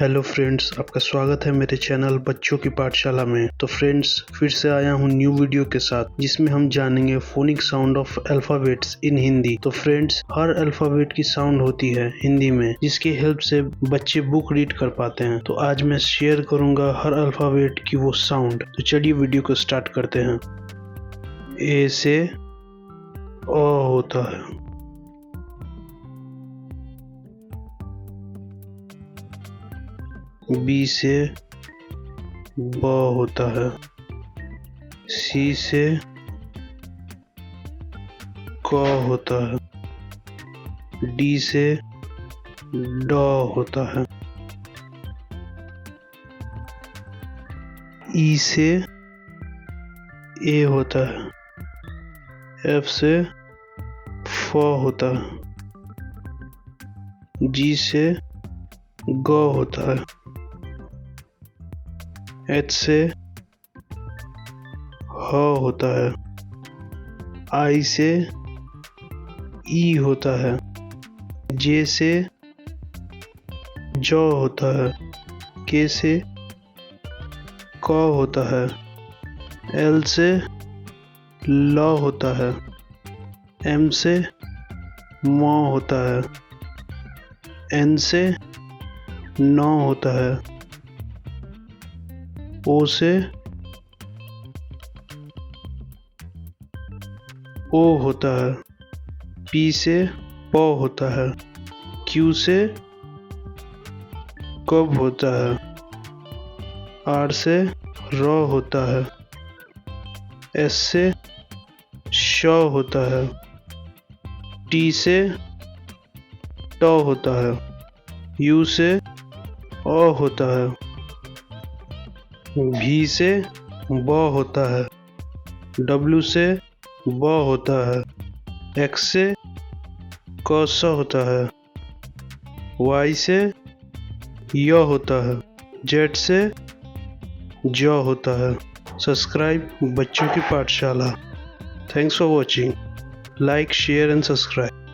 Hello friends, आपका स्वागत है मेरे चैनल बच्चों की पाठशाला में। तो फ्रेंड्स, फिर से आया हूँ न्यू वीडियो के साथ जिसमें हम जानेंगे फोनिक साउंड ऑफ अल्फाबेट्स इन हिंदी। तो फ्रेंड्स, हर अल्फाबेट की साउंड होती है हिंदी में जिसकी हेल्प से बच्चे बुक रीड कर पाते हैं। तो आज मैं शेयर करूंगा हर अल्फाबेट की वो साउंड। तो चलिए वीडियो को स्टार्ट करते हैं। ए से अ होता है, बी से ब होता है, सी से क होता है, डी से ड होता है, ई से ए होता है, एफ से फ होता है, जी से ग होता है, एच से ह होता है, आई से ई होता है, जे से ज होता है, के से क होता है, एल से ल होता है, एम से म होता है, एन से न होता है, ओ से ओ होता है, पी से प होता है, क्यू से कब होता है, आर से र होता है, एस से श होता है, टी से ट होता है, यू से अ होता है, भी से ब होता है, डब्ल्यू से ब होता है, एक्स से क स होता है, वाई से य होता है, जेड से ज होता है। सब्सक्राइब बच्चों की पाठशाला। Thanks for watching. Like, share and subscribe.